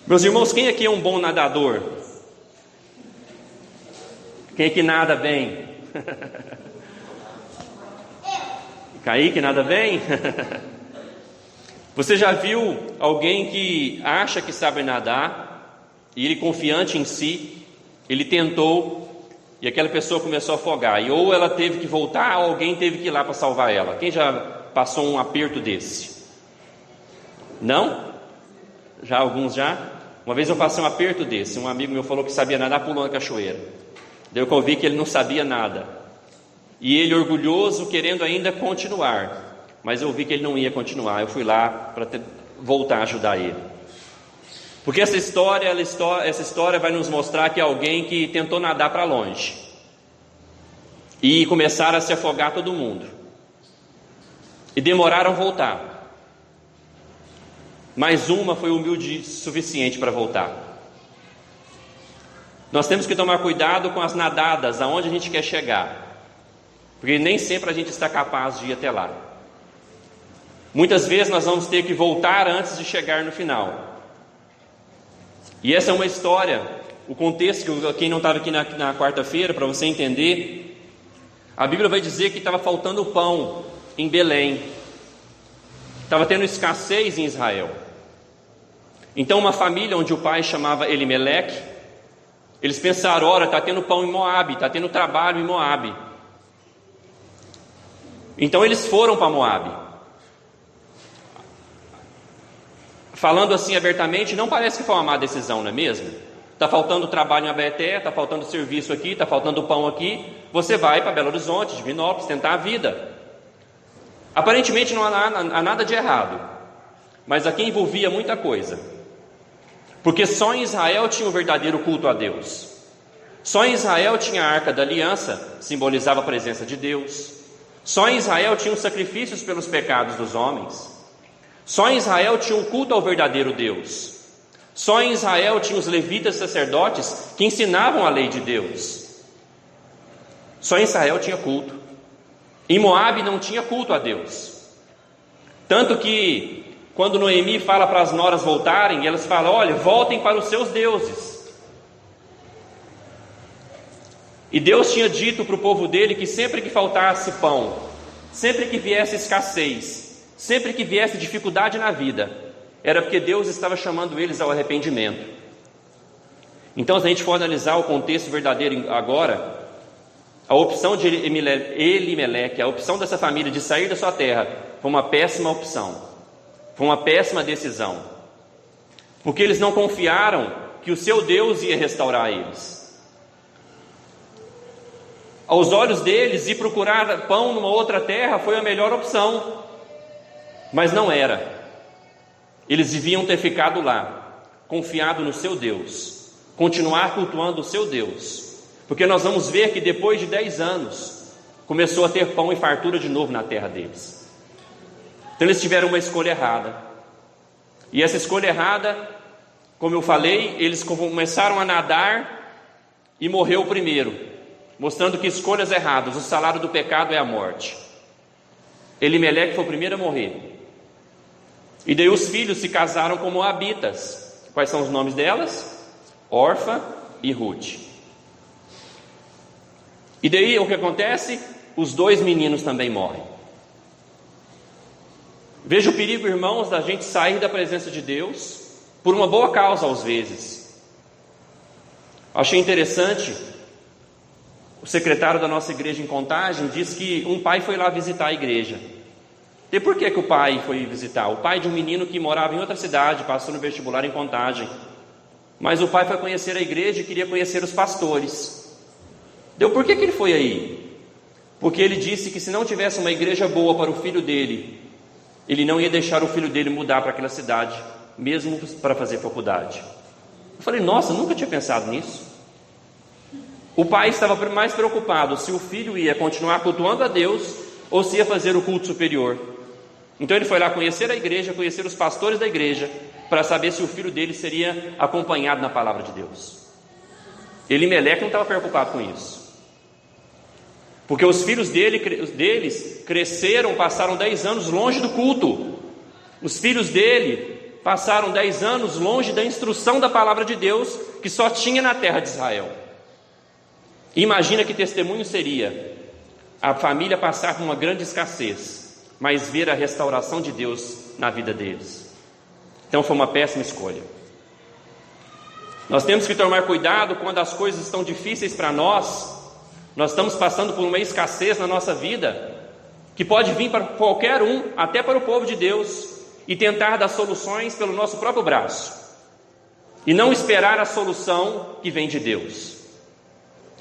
Meus irmãos, quem aqui é um bom nadador? Quem aqui nada bem? Kaique, nada bem? Você já viu alguém que acha que sabe nadar, e ele confiante em si, ele tentou, e aquela pessoa começou a afogar, e ou ela teve que voltar, ou alguém teve que ir lá para salvar ela? Quem já passou um aperto desse? Não? Já alguns já? Uma vez eu passei um aperto desse, um amigo meu falou que sabia nadar, pulou na cachoeira. Daí eu vi que ele não sabia nada, e ele orgulhoso, querendo ainda continuar, mas eu vi que ele não ia continuar. Eu fui lá para voltar a ajudar ele, porque essa história vai nos mostrar que alguém que tentou nadar para longe, e começaram a se afogar todo mundo, e demoraram a voltar, mas uma foi humilde o suficiente para voltar. Nós temos que tomar cuidado com as nadadas, aonde a gente quer chegar, porque nem sempre a gente está capaz de ir até lá. Muitas vezes nós vamos ter que voltar antes de chegar no final. E essa é uma história, o contexto, que quem não estava aqui na quarta-feira, para você entender, a Bíblia vai dizer que estava faltando pão em Belém, estava tendo escassez em Israel. Então uma família onde o pai chamava Elimeleque, eles pensaram: ora, está tendo pão em Moabe, está tendo trabalho em Moabe. Então eles foram para Moabe. Falando assim abertamente, não parece que foi uma má decisão, não é mesmo? Está faltando trabalho em Abaeté, está faltando serviço aqui, está faltando pão aqui. Você vai para Belo Horizonte, Divinópolis, tentar a vida. Aparentemente não há nada de errado, mas aqui envolvia muita coisa, porque só em Israel tinha o verdadeiro culto a Deus. Só em Israel tinha a Arca da Aliança, simbolizava a presença de Deus. Só em Israel tinha os sacrifícios pelos pecados dos homens. Só em Israel tinha um culto ao verdadeiro Deus. Só em Israel tinha os levitas sacerdotes que ensinavam a lei de Deus. Só em Israel tinha culto. Em Moabe não tinha culto a Deus. Tanto que quando Noemi fala para as noras voltarem, elas falam: olha, voltem para os seus deuses. E Deus tinha dito para o povo dele que sempre que faltasse pão, sempre que viesse escassez, sempre que viesse dificuldade na vida, era porque Deus estava chamando eles ao arrependimento. Então, se a gente for analisar o contexto verdadeiro agora, a opção de Elimeleque, a opção dessa família de sair da sua terra, foi uma péssima opção, foi uma péssima decisão, porque eles não confiaram que o seu Deus ia restaurar eles. Aos olhos deles, ir procurar pão numa outra terra foi a melhor opção, mas não era. Eles deviam ter ficado lá, confiado no seu Deus, continuar cultuando o seu Deus, porque nós vamos ver que depois de 10 anos, começou a ter pão e fartura de novo na terra deles. Então eles tiveram uma escolha errada, e essa escolha errada, como eu falei, eles começaram a nadar e morreu o primeiro, mostrando que escolhas erradas, o salário do pecado é a morte. Elimeleque foi o primeiro a morrer. E daí os filhos se casaram com moabitas. Quais são os nomes delas? Orfa e Ruth. E daí o que acontece? Os 2 meninos também morrem. Veja o perigo, irmãos, da gente sair da presença de Deus por uma boa causa às vezes. Achei interessante, o secretário da nossa igreja em Contagem diz que um pai foi lá visitar a igreja. E por que o pai foi visitar? O pai de um menino que morava em outra cidade, passou no vestibular em Contagem. Mas o pai foi conhecer a igreja e queria conhecer os pastores. Por que ele foi aí? Porque ele disse que se não tivesse uma igreja boa para o filho dele, ele não ia deixar o filho dele mudar para aquela cidade, mesmo para fazer faculdade. Eu falei: nossa, nunca tinha pensado nisso. O pai estava mais preocupado se o filho ia continuar cultuando a Deus ou se ia fazer o culto superior. Então ele foi lá conhecer a igreja, conhecer os pastores da igreja, para saber se o filho dele seria acompanhado na palavra de Deus. Elimeleque não estava preocupado com isso, porque os filhos deles cresceram, passaram 10 anos longe do culto. Os filhos dele passaram 10 anos longe da instrução da palavra de Deus, que só tinha na terra de Israel. Imagina que testemunho seria a família passar por uma grande escassez, mas ver a restauração de Deus na vida deles. Então foi uma péssima escolha. Nós temos que tomar cuidado quando as coisas estão difíceis para nós. Nós estamos passando por uma escassez na nossa vida, que pode vir para qualquer um, até para o povo de Deus, e tentar dar soluções pelo nosso próprio braço, e não esperar a solução que vem de Deus.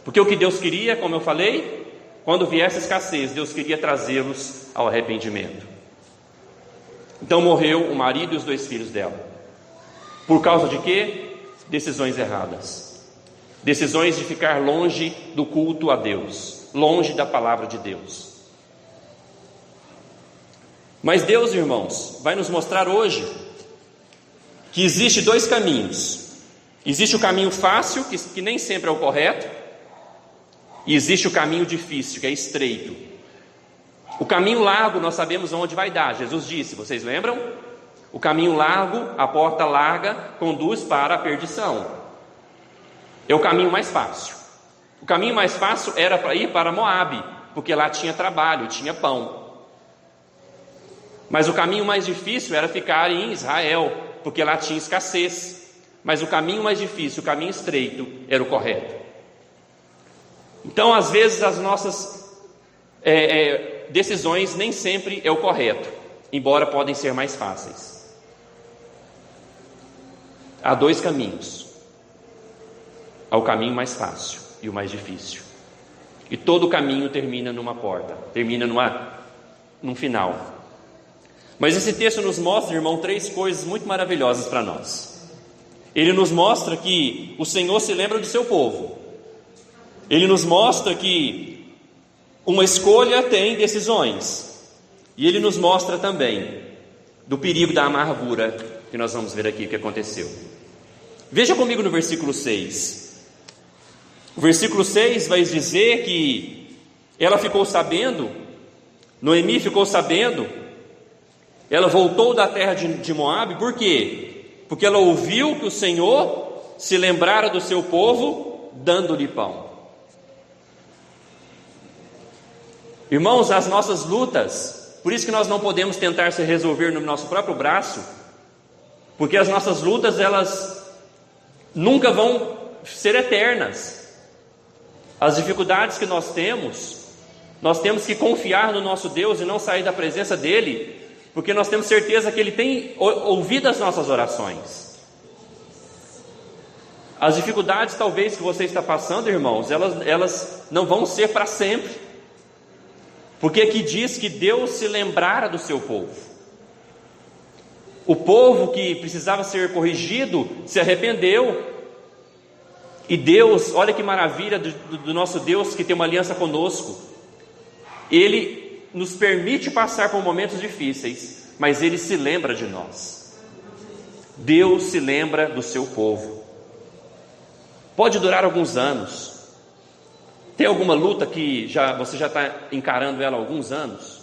Porque o que Deus queria, como eu falei, quando viesse a escassez, Deus queria trazê-los ao arrependimento. Então morreu o marido e os 2 filhos dela. Por causa de quê? Decisões erradas. Decisões de ficar longe do culto a Deus, longe da palavra de Deus. Mas Deus, irmãos, vai nos mostrar hoje que existe 2 caminhos. Existe o caminho fácil, que nem sempre é o correto, e existe o caminho difícil, que é estreito. O caminho largo nós sabemos onde vai dar. Jesus disse, vocês lembram? O caminho largo, a porta larga, conduz para a perdição. É o caminho mais fácil. O caminho mais fácil era para ir para Moabe, porque lá tinha trabalho, tinha pão. Mas o caminho mais difícil era ficar em Israel, porque lá tinha escassez. Mas o caminho mais difícil, o caminho estreito, era o correto. Então, às vezes, as nossas decisões nem sempre é o correto, embora podem ser mais fáceis. Há 2 caminhos. Há o caminho mais fácil e o mais difícil. E todo caminho termina numa porta, termina num final. Mas esse texto nos mostra, irmão, 3 coisas muito maravilhosas para nós. Ele nos mostra que o Senhor se lembra do seu povo. Ele nos mostra que uma escolha tem decisões. E ele nos mostra também do perigo da amargura, que nós vamos ver aqui o que aconteceu. Veja comigo no versículo 6. O versículo 6 vai dizer que ela ficou sabendo, Noemi ficou sabendo, ela voltou da terra de Moabe. Por quê? Porque ela ouviu que o Senhor se lembrara do seu povo, dando-lhe pão. Irmãos, as nossas lutas, por isso que nós não podemos tentar se resolver no nosso próprio braço, porque as nossas lutas, elas nunca vão ser eternas. As dificuldades que nós temos que confiar no nosso Deus e não sair da presença dEle, porque nós temos certeza que Ele tem ouvido as nossas orações. As dificuldades talvez que você está passando, irmãos, elas não vão ser para sempre, porque aqui diz que Deus se lembrara do seu povo. O povo que precisava ser corrigido se arrependeu, e Deus, olha que maravilha do nosso Deus, que tem uma aliança conosco. Ele nos permite passar por momentos difíceis, mas Ele se lembra de nós. Deus se lembra do seu povo. Pode durar alguns anos. Tem alguma luta que você já está encarando ela há alguns anos?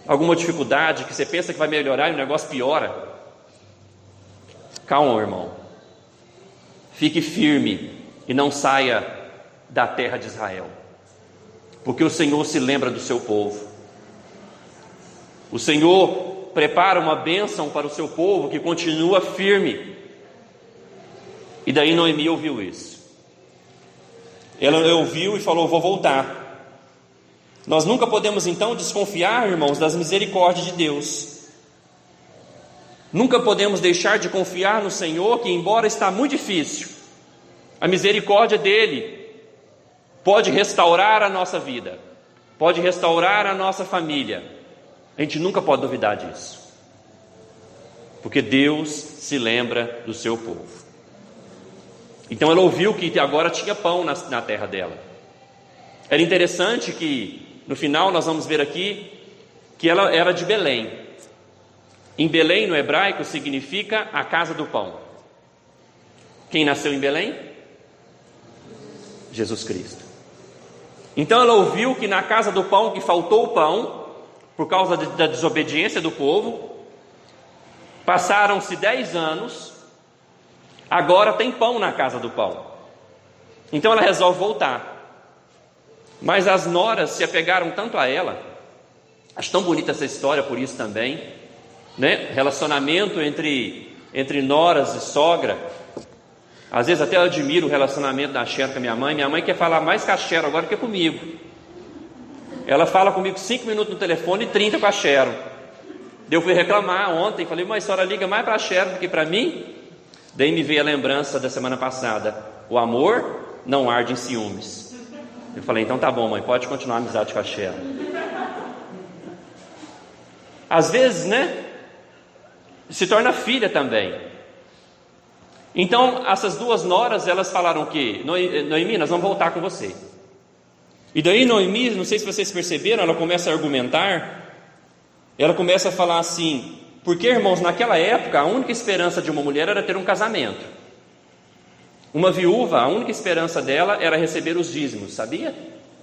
Alguma dificuldade que você pensa que vai melhorar e o negócio piora? Calma, irmão. Fique firme e não saia da terra de Israel, porque o Senhor se lembra do seu povo. O Senhor prepara uma bênção para o seu povo que continua firme. E daí Noemi ouviu isso. Ela ouviu e falou: vou voltar. Nós nunca podemos então desconfiar, irmãos, das misericórdias de Deus. Nunca podemos deixar de confiar no Senhor, que embora está muito difícil, a misericórdia dEle pode restaurar a nossa vida, pode restaurar a nossa família. A gente nunca pode duvidar disso, porque Deus se lembra do seu povo. Então ela ouviu que agora tinha pão na terra dela. Era interessante que no final nós vamos ver aqui que ela era de Belém. Em Belém, no hebraico, significa a casa do pão. Quem nasceu em Belém? Jesus Cristo. Então ela ouviu que na casa do pão, que faltou o pão por causa da desobediência do povo, Passaram-se 10 anos, agora tem pão na casa do pão. Então ela resolve voltar. Mas as noras se apegaram tanto a ela. Acho tão bonita essa história por isso também, né? Relacionamento entre noras e sogra. Às vezes até eu admiro o relacionamento da Xero com a minha mãe. Minha mãe quer falar mais com a Xero agora que comigo. Ela fala comigo 5 minutos no telefone e 30 com a Xero. Eu fui reclamar ontem, falei, mas a senhora liga mais para a Xero do que para mim? Daí me veio a lembrança da semana passada: o amor não arde em ciúmes. Eu falei, então tá bom, mãe, pode continuar a amizade com a Xero. Às vezes, né, se torna filha também. Então, essas duas noras, elas falaram o quê? Noemi, nós vamos voltar com você. E daí Noemi, não sei se vocês perceberam, ela começa a argumentar. Ela começa a falar assim: porque, irmãos, naquela época, a única esperança de uma mulher era ter um casamento. Uma viúva, a única esperança dela era receber os dízimos, sabia?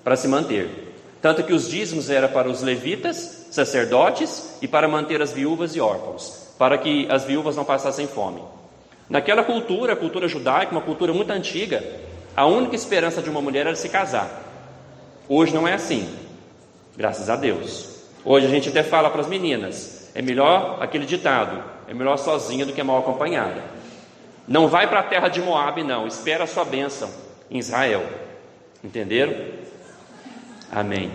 Para se manter. Tanto que os dízimos eram para os levitas, sacerdotes, e para manter as viúvas e órfãos, para que as viúvas não passassem fome. Naquela cultura, a cultura judaica, uma cultura muito antiga, a única esperança de uma mulher era se casar. Hoje não é assim, graças a Deus. Hoje a gente até fala para as meninas: é melhor aquele ditado, é melhor sozinha do que mal acompanhada. Não vai para a terra de Moabe, não, espera a sua bênção em Israel. Entenderam? Amém.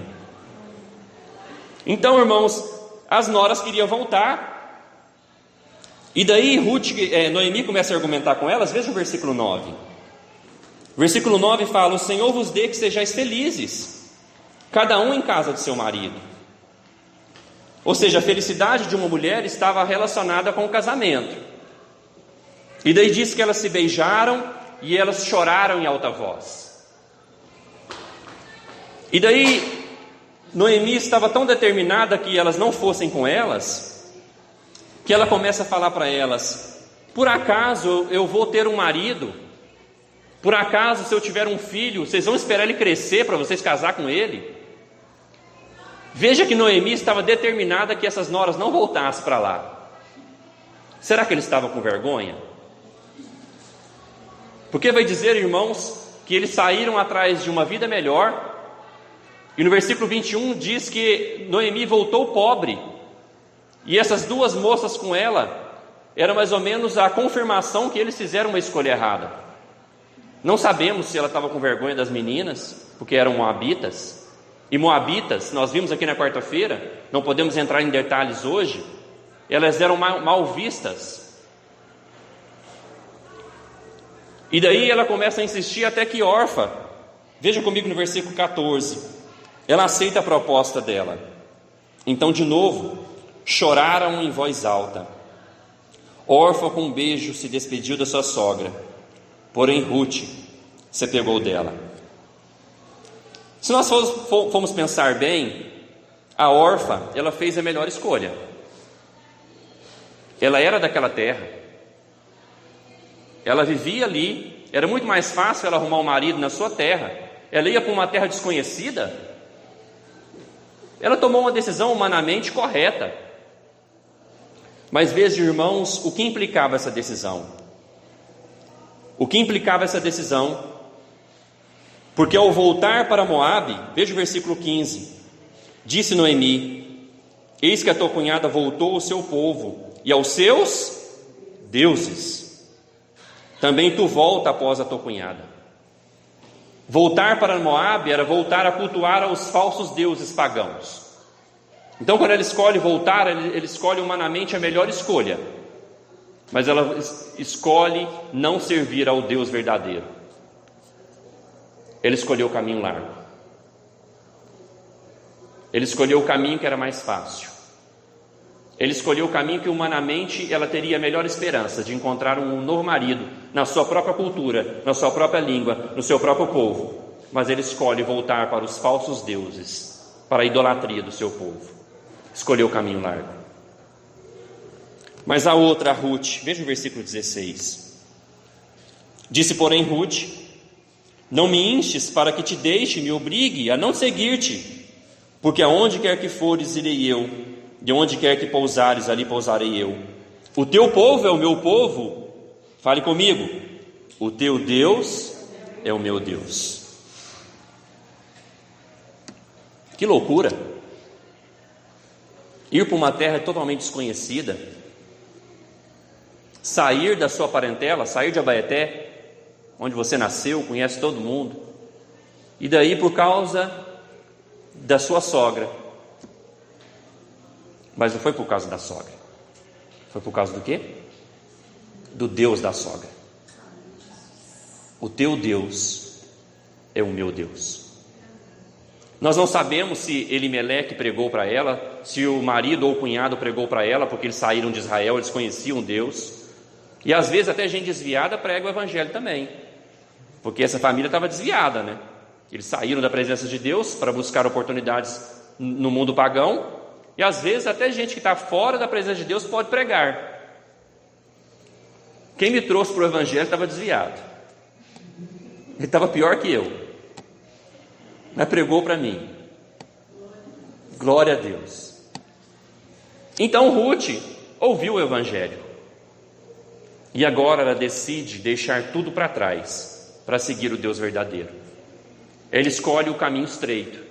Então, irmãos, as noras queriam voltar. E daí Noemi começa a argumentar com elas. Veja o versículo 9. O versículo 9 fala: o Senhor vos dê que sejais felizes, cada um em casa de seu marido. Ou seja, a felicidade de uma mulher estava relacionada com o casamento. E daí diz que elas se beijaram e elas choraram em alta voz. E daí Noemi estava tão determinada que elas não fossem com elas, que ela começa a falar para elas: por acaso eu vou ter um marido? Por acaso, se eu tiver um filho, vocês vão esperar ele crescer para vocês casar com ele? Veja que Noemi estava determinada que essas noras não voltassem para lá. Será que ele estava com vergonha? Porque vai dizer, irmãos, que eles saíram atrás de uma vida melhor. E no versículo 21 diz que Noemi voltou pobre. E essas duas moças com ela, era mais ou menos a confirmação que eles fizeram uma escolha errada. Não sabemos se ela estava com vergonha das meninas, porque eram moabitas. E moabitas, nós vimos aqui na quarta-feira, não podemos entrar em detalhes hoje, elas eram mal vistas. E daí ela começa a insistir até que Orfa, veja comigo no versículo 14, ela aceita a proposta dela. Então, de novo, choraram em voz alta. Orfa, com um beijo, se despediu da sua sogra, porém Ruth se apegou dela. Se nós formos pensar bem, a Orfa, ela fez a melhor escolha. Ela era daquela terra, ela vivia ali, era muito mais fácil ela arrumar um marido na sua terra. Ela ia para uma terra desconhecida, ela tomou uma decisão humanamente correta. Mas veja, irmãos, o que implicava essa decisão? O que implicava essa decisão? Porque ao voltar para Moabe, veja o versículo 15, disse Noemi: eis que a tua cunhada voltou ao seu povo e aos seus deuses. Também tu volta após a tua cunhada. Voltar para Moabe era voltar a cultuar aos falsos deuses pagãos. Então, quando ela escolhe voltar, ela escolhe humanamente a melhor escolha, mas ela escolhe não servir ao Deus verdadeiro. Ele escolheu o caminho largo. Ele escolheu o caminho que era mais fácil. Ele escolheu o caminho que humanamente ela teria a melhor esperança de encontrar um novo marido na sua própria cultura, na sua própria língua, no seu próprio povo. Mas ele escolhe voltar para os falsos deuses, para a idolatria do seu povo. Escolheu o caminho largo. Mas a outra, a Ruth, veja o versículo 16. Disse, porém, Ruth: não me instes para que te deixe, me obrigue a não seguir-te, porque aonde quer que fores, irei eu, e onde quer que pousares, ali pousarei eu. O teu povo é o meu povo. Fale comigo. O teu Deus é o meu Deus. Que loucura! Ir para uma terra totalmente desconhecida, sair da sua parentela, sair de Abaeté, onde você nasceu, conhece todo mundo, e daí por causa da sua sogra. Mas não foi por causa da sogra, foi por causa do quê? Do Deus da sogra. O teu Deus é o meu Deus. Nós não sabemos se Elimeleque pregou para ela, se o marido ou o cunhado pregou para ela, porque eles saíram de Israel, eles conheciam Deus. E às vezes até gente desviada prega o evangelho também, porque essa família estava desviada, né? Eles saíram da presença de Deus para buscar oportunidades no mundo pagão, e às vezes até gente que está fora da presença de Deus pode pregar. Quem me trouxe para o evangelho estava desviado, ele estava pior que eu, mas pregou para mim. Glória a Deus. Então Ruth ouviu o evangelho, e agora ela decide deixar tudo para trás para seguir o Deus verdadeiro. Ela escolhe o caminho estreito,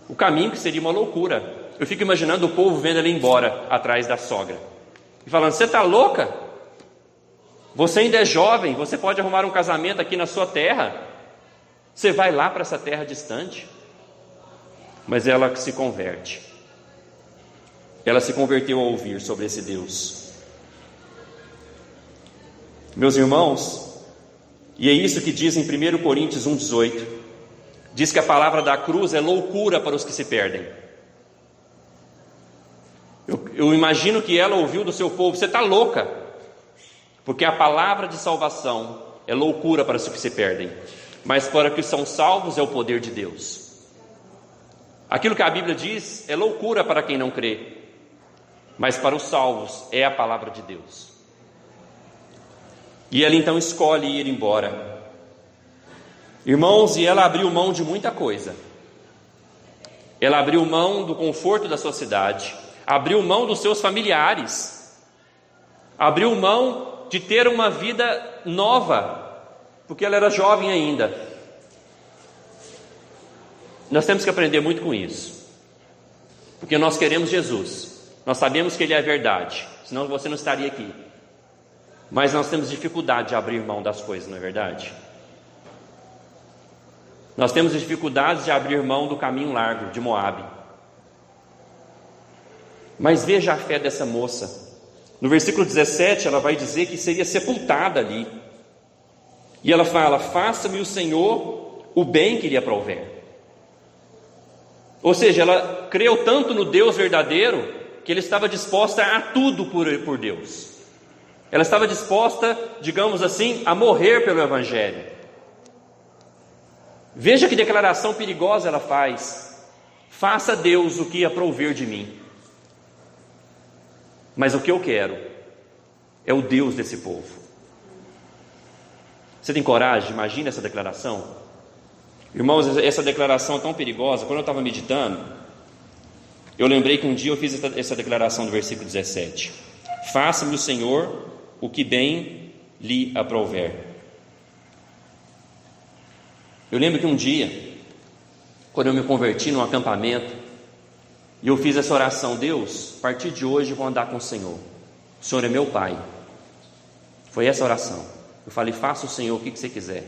o caminho que seria uma loucura. Eu fico imaginando o povo vendo ela embora atrás da sogra e falando: você está louca? Você ainda é jovem, você pode arrumar um casamento aqui na sua terra, você vai lá para essa terra distante. Mas ela se converte, ela se converteu a ouvir sobre esse Deus. Meus irmãos, e é isso que diz em 1 Coríntios 1,18, diz que a palavra da cruz é loucura para os que se perdem. Eu imagino que ela ouviu do seu povo: você está louca, porque a palavra de salvação é loucura para os que se perdem, mas para os que são salvos é o poder de Deus. Aquilo que a Bíblia diz é loucura para quem não crê, mas para os salvos é a palavra de Deus. E ela então escolhe ir embora. Irmãos, e ela abriu mão de muita coisa. Ela abriu mão do conforto da sua cidade, abriu mão dos seus familiares, abriu mão de ter uma vida nova, porque ela era jovem ainda. Nós temos que aprender muito com isso, porque nós queremos Jesus, nós sabemos que Ele é a verdade, senão você não estaria aqui. Mas nós temos dificuldade de abrir mão das coisas, não é verdade? Nós temos dificuldades de abrir mão do caminho largo de Moabe. Mas veja a fé dessa moça. No versículo 17 ela vai dizer que seria sepultada ali. E ela fala: faça-me o Senhor o bem que lhe aprouver. Ou seja, ela creu tanto no Deus verdadeiro que ela estava disposta a tudo por Deus. Ela estava disposta, digamos assim, a morrer pelo evangelho. Veja que declaração perigosa ela faz: faça a Deus o que aprouver de mim, mas o que eu quero é o Deus desse povo. Você tem coragem? Imagina essa declaração. Irmãos, essa declaração é tão perigosa. Quando eu estava meditando, eu lembrei que um dia eu fiz essa declaração do versículo 17: faça-me o Senhor o que bem lhe aprouver. Eu lembro que um dia, quando eu me converti num acampamento, e eu fiz essa oração: Deus, a partir de hoje eu vou andar com o Senhor é meu Pai. Foi essa oração. Eu falei: faça o Senhor o que você quiser.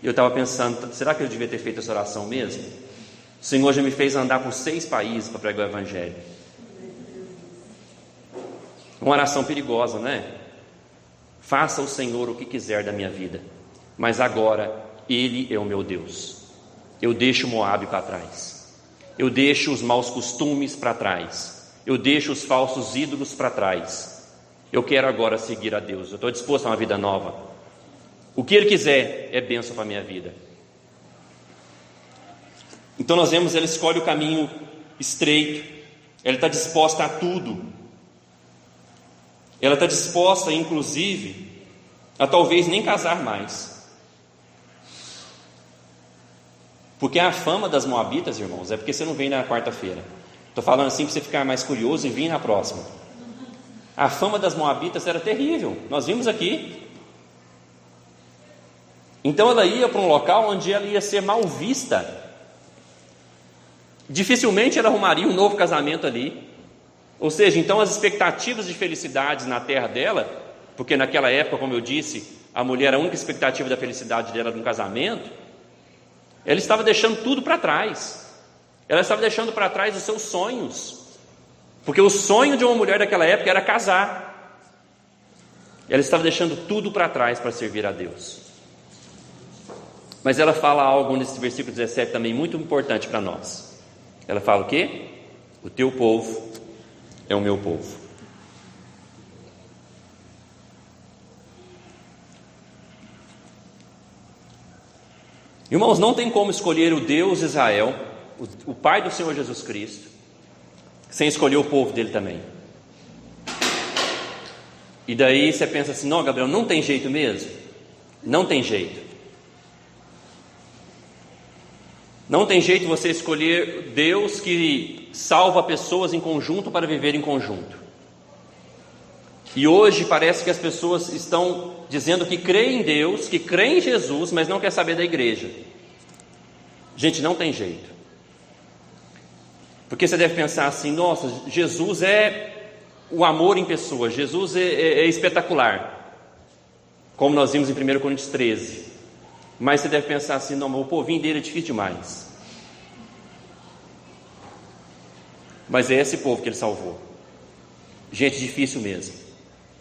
E eu estava pensando: será que eu devia ter feito essa oração mesmo? O Senhor já me fez andar por 6 países para pregar o evangelho. Uma oração perigosa, não é? Faça o Senhor o que quiser da minha vida, mas agora Ele é o meu Deus. Eu deixo Moabe para trás, eu deixo os maus costumes para trás, eu deixo os falsos ídolos para trás. Eu quero agora seguir a Deus, eu estou disposto a uma vida nova. O que Ele quiser é bênção para a minha vida. Então nós vemos, ela escolhe o caminho estreito, ela está disposta a tudo. Ela está disposta, inclusive, a talvez nem casar mais. Porque a fama das moabitas, irmãos, é porque você não vem na quarta-feira. Estou falando assim para você ficar mais curioso e vir na próxima. A fama das moabitas era terrível, nós vimos aqui. Então ela ia para um local onde ela ia ser mal vista. Dificilmente ela arrumaria um novo casamento ali. Ou seja, então as expectativas de felicidade na terra dela, porque naquela época, como eu disse, a mulher, a única expectativa da felicidade dela era um casamento, ela estava deixando tudo para trás. Ela estava deixando para trás os seus sonhos, porque o sonho de uma mulher daquela época era casar. Ela estava deixando tudo para trás para servir a Deus. Mas ela fala algo nesse versículo 17 também muito importante para nós. Ela fala o quê? O teu povo é o meu povo. Irmãos, não tem como escolher o Deus Israel, o Pai do Senhor Jesus Cristo, sem escolher o povo dele também. E daí você pensa assim: não, Gabriel, não tem jeito mesmo? Não tem jeito. Não tem jeito você escolher Deus que salva pessoas em conjunto para viver em conjunto. E hoje parece que as pessoas estão dizendo que creem em Deus, que creem em Jesus, mas não quer saber da igreja. Gente, não tem jeito. Porque você deve pensar assim: nossa, Jesus é o amor em pessoa, Jesus é espetacular, como nós vimos em 1 Coríntios 13. Mas você deve pensar assim: não, mas o povinho dele é difícil demais. Mas é esse povo que ele salvou. Gente difícil mesmo,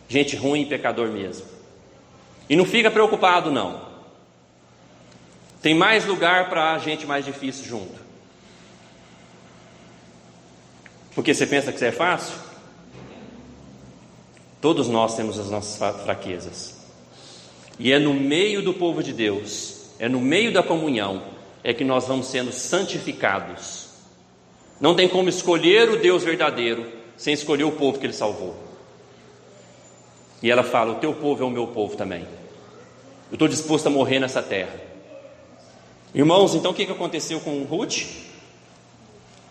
gente ruim e pecador mesmo. E não fica preocupado não, tem mais lugar para gente mais difícil junto. Porque você pensa que isso é fácil? Todos nós temos as nossas fraquezas. E é no meio do povo de Deus, é no meio da comunhão, é que nós vamos sendo santificados. Não tem como escolher o Deus verdadeiro sem escolher o povo que Ele salvou. E ela fala: o teu povo é o meu povo também. Eu estou disposto a morrer nessa terra. Irmãos, então o que aconteceu com Ruth?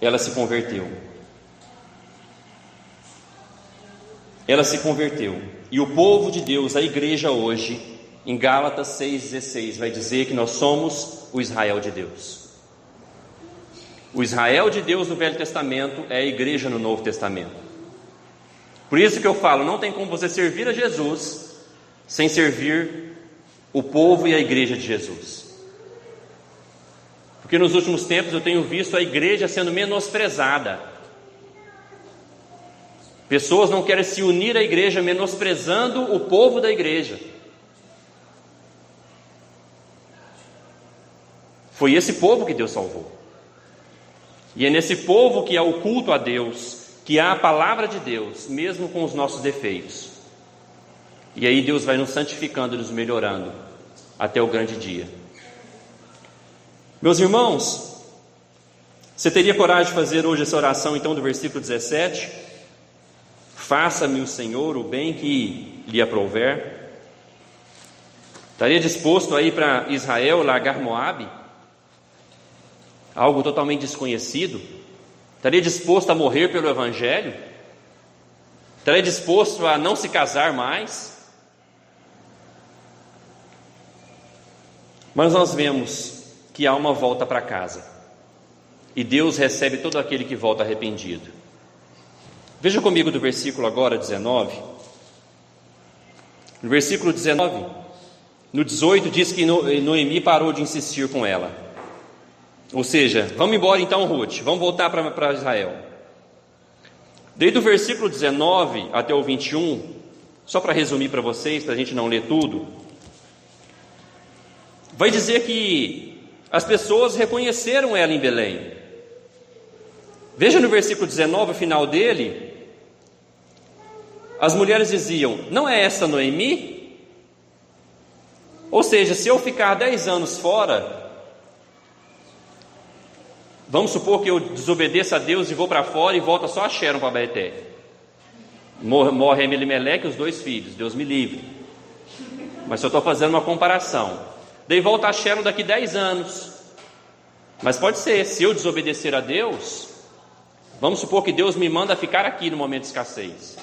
Ela se converteu. Ela se converteu. E o povo de Deus, a igreja hoje, em Gálatas 6,16, vai dizer que nós somos o Israel de Deus. O Israel de Deus no Velho Testamento é a igreja no Novo Testamento. Por isso que eu falo, não tem como você servir a Jesus sem servir o povo e a igreja de Jesus. Porque nos últimos tempos eu tenho visto a igreja sendo menosprezada. Pessoas não querem se unir à igreja, menosprezando o povo da igreja. Foi esse povo que Deus salvou. E é nesse povo que há o culto a Deus, que há a palavra de Deus, mesmo com os nossos defeitos. E aí Deus vai nos santificando e nos melhorando até o grande dia. Meus irmãos, você teria coragem de fazer hoje essa oração então do versículo 17? Faça-me o Senhor o bem que lhe aprouver. Estaria disposto a ir para Israel, largar Moabe? Algo totalmente desconhecido? Estaria disposto a morrer pelo Evangelho? Estaria disposto a não se casar mais? Mas nós vemos que há uma volta para casa. E Deus recebe todo aquele que volta arrependido. Veja comigo do versículo agora 19. No versículo 19, no 18 diz que Noemi parou de insistir com ela. Ou seja, vamos embora então, Ruth, vamos voltar para Israel. Desde o versículo 19 até o 21, só para resumir para vocês, para a gente não ler tudo, vai dizer que as pessoas reconheceram ela em Belém. Veja no versículo 19, o final dele, as mulheres diziam: não é essa Noemi? Ou seja, se eu ficar 10 anos fora, vamos supor que eu desobedeça a Deus e vou para fora e volta só a Sharon para Beté. Morre Elimeleque e os 2 filhos, Deus me livre. Mas eu estou fazendo uma comparação. Daí volta a Sharon daqui 10 anos. Mas pode ser, se eu desobedecer a Deus, Vamos supor que Deus me manda ficar aqui no momento de escassez.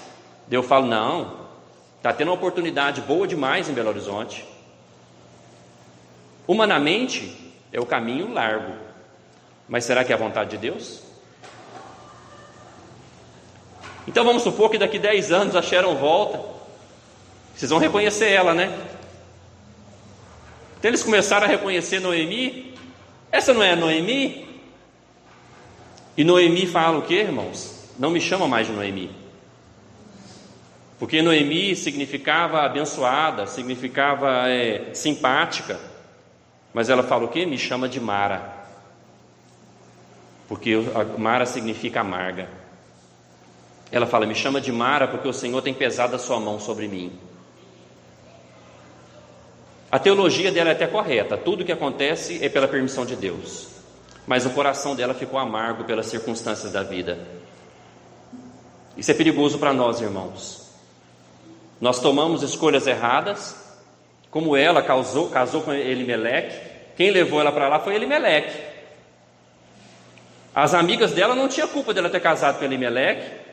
Daí eu falo, não, está tendo uma oportunidade boa demais em Belo Horizonte. Humanamente, é o caminho largo. Mas será que é a vontade de Deus? Então vamos supor que daqui 10 anos a Sharon volta. Vocês vão reconhecer ela, né? Então eles começaram a reconhecer Noemi. Essa não é a Noemi? E Noemi fala o que, irmãos? Não me chama mais de Noemi. Porque Noemi significava abençoada, significava simpática. Mas ela fala o que? Me chama de Mara. Porque Mara significa amarga. Ela fala, me chama de Mara porque o Senhor tem pesado a sua mão sobre mim. A teologia dela é até correta. Tudo que acontece é pela permissão de Deus. Mas o coração dela ficou amargo pelas circunstâncias da vida. Isso é perigoso para nós, irmãos. Nós tomamos escolhas erradas, como ela casou com Elimeleque. Quem levou ela para lá foi Elimeleque. As amigas dela não tinham culpa dela ter casado com Elimeleque.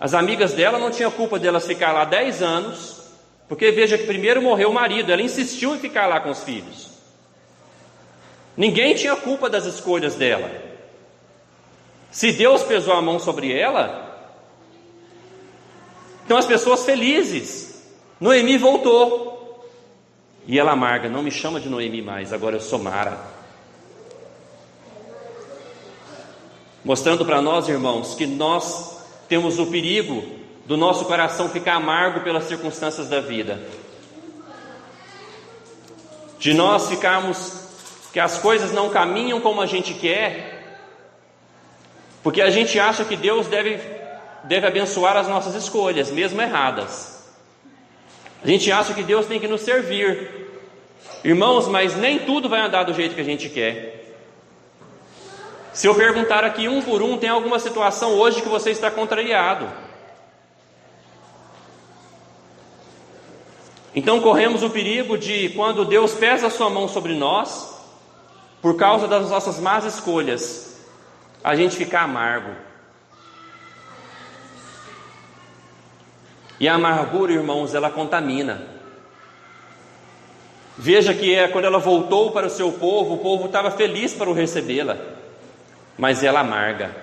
As amigas dela não tinham culpa dela ficar lá 10 anos, porque veja que primeiro morreu o marido, ela insistiu em ficar lá com os filhos. Ninguém tinha culpa das escolhas dela. Se Deus pesou a mão sobre ela, então as pessoas felizes. Noemi voltou. E ela amarga, não me chama de Noemi mais, agora eu sou Mara. Mostrando para nós, irmãos, que nós temos o perigo do nosso coração ficar amargo pelas circunstâncias da vida. De nós ficarmos que as coisas não caminham como a gente quer, porque a gente acha que Deus deve abençoar as nossas escolhas, mesmo erradas. A gente acha que Deus tem que nos servir. Irmãos, mas nem tudo vai andar do jeito que a gente quer. Se eu perguntar aqui um por um, tem alguma situação hoje que você está contrariado? Então corremos o perigo de, quando Deus pesa a sua mão sobre nós, por causa das nossas más escolhas, a gente ficar amargo. E a amargura, irmãos, ela contamina. Veja que quando ela voltou para o seu povo, o povo estava feliz para o recebê-la, mas ela amarga.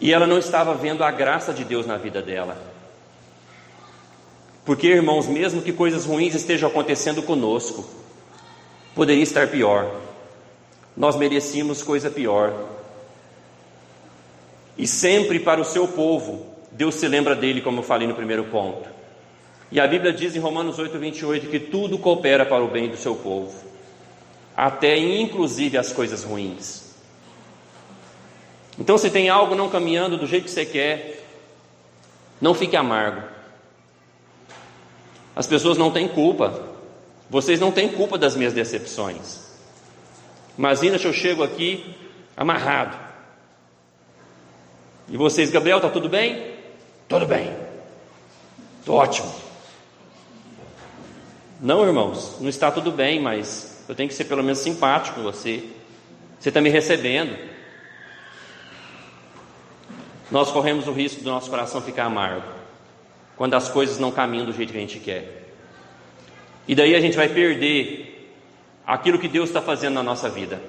E ela não estava vendo a graça de Deus na vida dela. Porque, irmãos, mesmo que coisas ruins estejam acontecendo conosco, poderia estar pior. Nós merecíamos coisa pior. E sempre para o seu povo, Deus se lembra dele, como eu falei no primeiro ponto. E a Bíblia diz em Romanos 8:28 que tudo coopera para o bem do seu povo, até inclusive as coisas ruins. Então, se tem algo não caminhando do jeito que você quer, não fique amargo. As pessoas não têm culpa. Vocês não têm culpa das minhas decepções. Imagina se eu chego aqui amarrado. E vocês, Gabriel, está tudo bem? Tudo bem. Estou ótimo. Não, irmãos, não está tudo bem, mas eu tenho que ser pelo menos simpático com você. Você está me recebendo. Nós corremos o risco do nosso coração ficar amargo quando as coisas não caminham do jeito que a gente quer. E daí a gente vai perder aquilo que Deus está fazendo na nossa vida.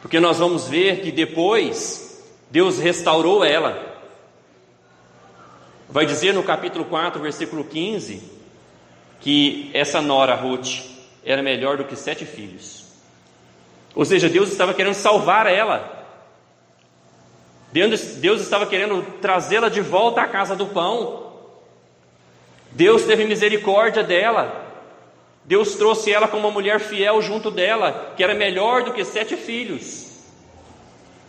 Porque nós vamos ver que depois Deus restaurou ela. Vai dizer no capítulo 4, versículo 15, que essa nora Ruth era melhor do que 7 filhos. Ou seja, Deus estava querendo salvar ela. Deus estava querendo trazê-la de volta à casa do pão. Deus teve misericórdia dela. Deus trouxe ela como uma mulher fiel junto dela, que era melhor do que 7 filhos.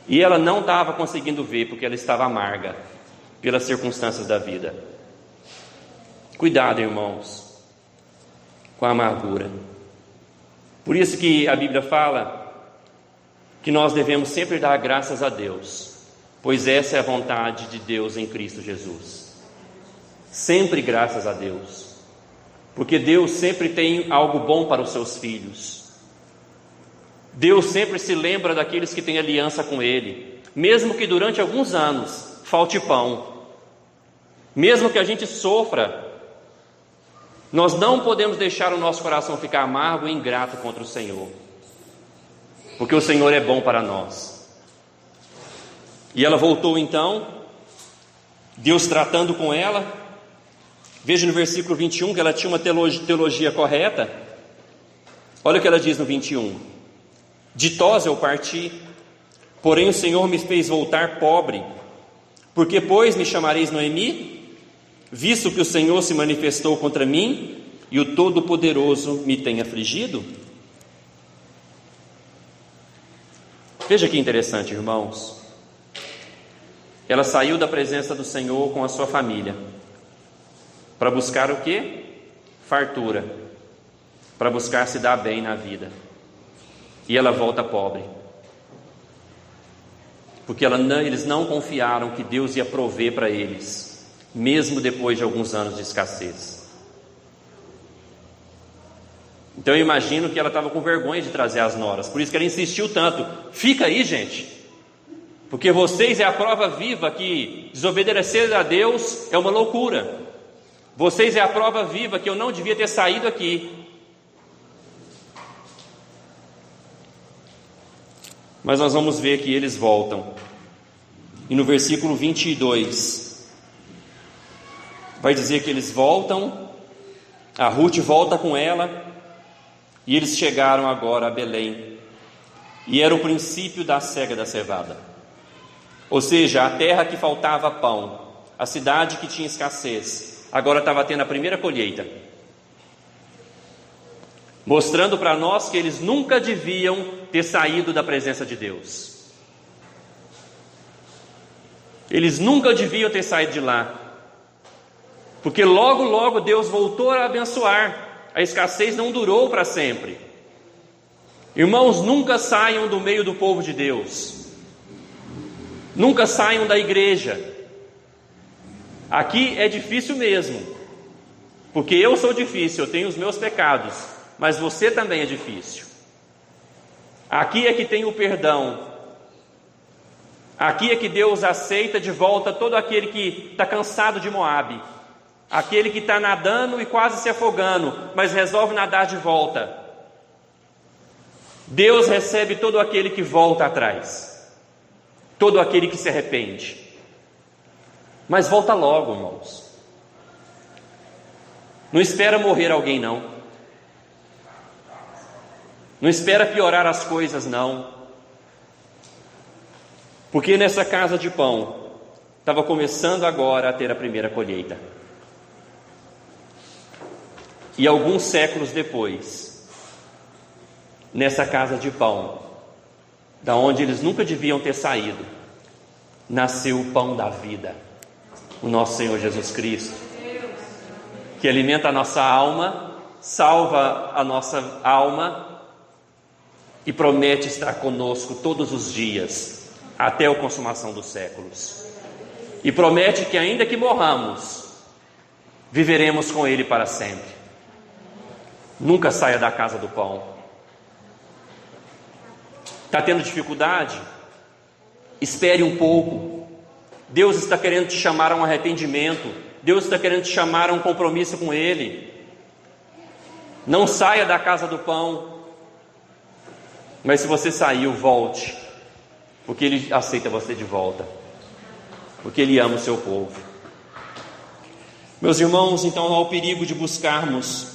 E ela não estava conseguindo ver, porque ela estava amarga pelas circunstâncias da vida. Cuidado, irmãos, com a amargura. Por isso que a Bíblia fala que nós devemos sempre dar graças a Deus, pois essa é a vontade de Deus em Cristo Jesus. Sempre graças a Deus, porque Deus sempre tem algo bom para os seus filhos. Deus sempre se lembra daqueles que têm aliança com Ele, mesmo que durante alguns anos falte pão, mesmo que a gente sofra, nós não podemos deixar o nosso coração ficar amargo e ingrato contra o Senhor, porque o Senhor é bom para nós. E ela voltou então, Deus tratando com ela. Veja no versículo 21 que ela tinha uma teologia correta. Olha o que ela diz no 21: ditosa eu parti, porém o Senhor me fez voltar pobre. Porque, pois, me chamareis Noemi, visto que o Senhor se manifestou contra mim e o Todo-Poderoso me tem afligido? Veja que interessante, irmãos. Ela saiu da presença do Senhor com a sua família para buscar o quê? Fartura, para buscar se dar bem na vida. E ela volta pobre, porque eles não confiaram que Deus ia prover para eles, mesmo depois de alguns anos de escassez. Então eu imagino que ela estava com vergonha de trazer as noras, por isso que ela insistiu tanto: fica aí, gente, porque vocês é a prova viva que desobedecer a Deus é uma loucura. Vocês é a prova viva que eu não devia ter saído aqui. Mas nós vamos ver que eles voltam. E no versículo 22 vai dizer que eles voltam, a Ruth volta com ela, e eles chegaram agora a Belém. E era o princípio da cega da cevada, ou seja, a terra que faltava pão, a cidade que tinha escassez, agora estava tendo a primeira colheita, mostrando para nós que eles nunca deviam ter saído da presença de Deus. Eles nunca deviam ter saído de lá, porque logo, logo Deus voltou a abençoar. A escassez não durou para sempre. Irmãos, nunca saiam do meio do povo de Deus, nunca saiam da igreja. Aqui é difícil mesmo, porque eu sou difícil, eu tenho os meus pecados, mas você também é difícil. Aqui é que tem o perdão. Aqui é que Deus aceita de volta todo aquele que está cansado de Moabe, aquele que está nadando e quase se afogando, mas resolve nadar de volta. Deus recebe todo aquele que volta atrás, todo aquele que se arrepende. Mas volta logo, irmãos. Não espera morrer alguém, não. Não espera piorar as coisas, não. Porque nessa casa de pão estava começando agora a ter a primeira colheita. E alguns séculos depois, nessa casa de pão, da onde eles nunca deviam ter saído, nasceu o pão da vida, o nosso Senhor Jesus Cristo, que alimenta a nossa alma, salva a nossa alma e promete estar conosco todos os dias, até a consumação dos séculos. E promete que ainda que morramos, viveremos com Ele para sempre. Nunca saia da casa do pão. Está tendo dificuldade? Espere um pouco. Deus está querendo te chamar a um arrependimento. Deus está querendo te chamar a um compromisso com Ele. Não saia da casa do pão. Mas se você saiu, volte, porque Ele aceita você de volta, porque Ele ama o seu povo. Meus irmãos, então não há o perigo de buscarmos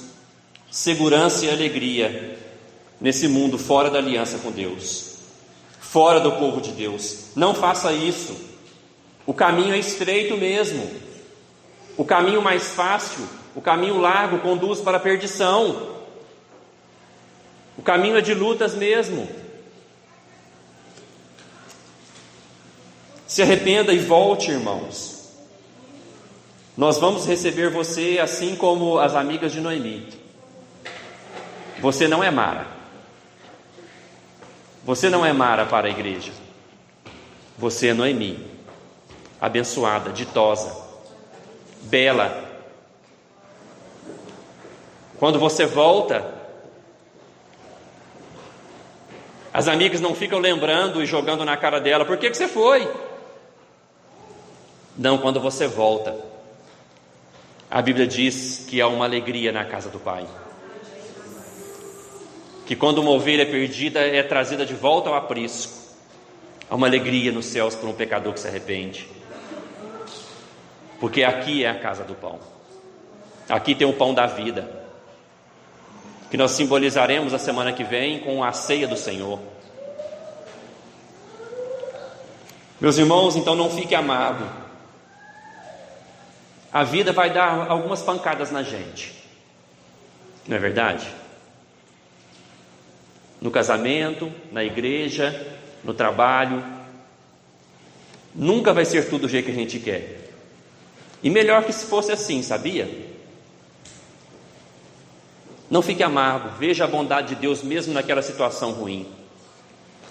segurança e alegria nesse mundo fora da aliança com Deus, fora do povo de Deus. Não faça isso. O caminho é estreito mesmo. O caminho mais fácil, o caminho largo conduz para a perdição. O caminho é de lutas mesmo. Se arrependa e volte, irmãos. Nós vamos receber você assim como as amigas de Noemi. Você não é Mara. Você não é Mara para a igreja. Você é Noemi, abençoada, ditosa, bela. Quando você volta, As amigas não ficam lembrando e jogando na cara dela: por que você foi? Não, quando você volta, a Bíblia diz que há uma alegria na casa do Pai. Que quando uma ovelha perdida é trazida de volta ao aprisco, há uma alegria nos céus por um pecador que se arrepende. Porque aqui é a casa do pão. Aqui tem o pão da vida, que nós simbolizaremos a semana que vem com a ceia do Senhor. Meus irmãos, então não fique amargo. A vida vai dar algumas pancadas na gente, não é verdade? No casamento, na igreja, no trabalho. Nunca vai ser tudo do jeito que a gente quer. E melhor que se fosse assim, sabia? Não fique amargo, veja a bondade de Deus mesmo naquela situação ruim.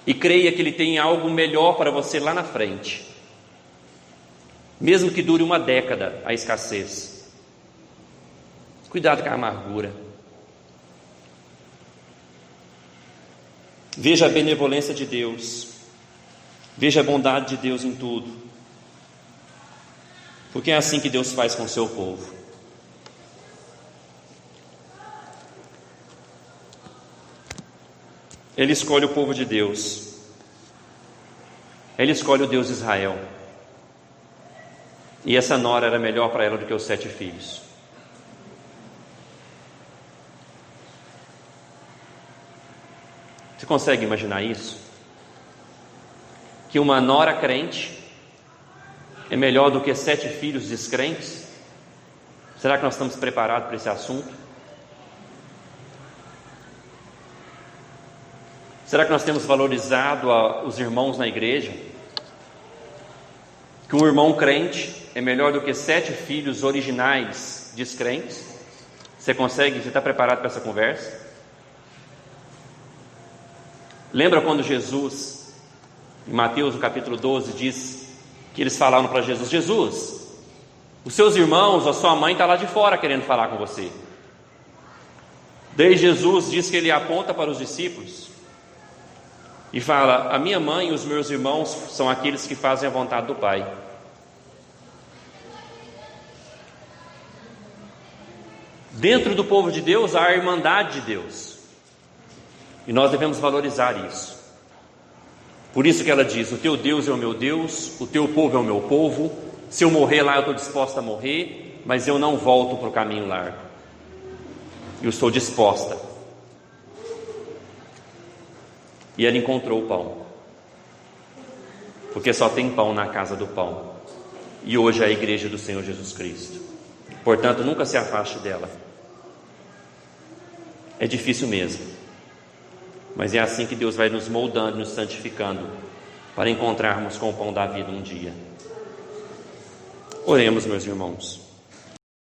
E creia que Ele tem algo melhor para você lá na frente. Mesmo que dure uma década a escassez. Cuidado com a amargura. Veja a benevolência de Deus. Veja a bondade de Deus em tudo. Porque é assim que Deus faz com o seu povo. Ele escolhe o povo de Deus. Ele escolhe o Deus de Israel. E essa nora era melhor para ela do que os 7 filhos. Você consegue imaginar isso? Que uma nora crente é melhor do que 7 filhos descrentes? Será que nós estamos preparados para esse assunto? Será que nós temos valorizado os irmãos na igreja? Que um irmão crente é melhor do que 7 filhos originais descrentes? Você está preparado para essa conversa? Lembra quando Jesus, em Mateus no capítulo 12, diz que eles falaram para Jesus: Jesus, os seus irmãos, a sua mãe está lá de fora querendo falar com você. Daí Jesus diz que ele aponta para os discípulos e fala: a minha mãe e os meus irmãos são aqueles que fazem a vontade do Pai. Dentro do povo de Deus há a irmandade de Deus, e nós devemos valorizar isso. Por isso que ela diz: o teu Deus é o meu Deus, o teu povo é o meu povo. Se eu morrer lá, eu estou disposta a morrer, mas eu não volto para o caminho largo. Eu estou disposta. E ela encontrou o pão, porque só tem pão na casa do pão. E hoje é a igreja do Senhor Jesus Cristo. Portanto, nunca se afaste dela. É difícil mesmo, mas é assim que Deus vai nos moldando, nos santificando, para encontrarmos com o pão da vida um dia. Oremos, meus irmãos.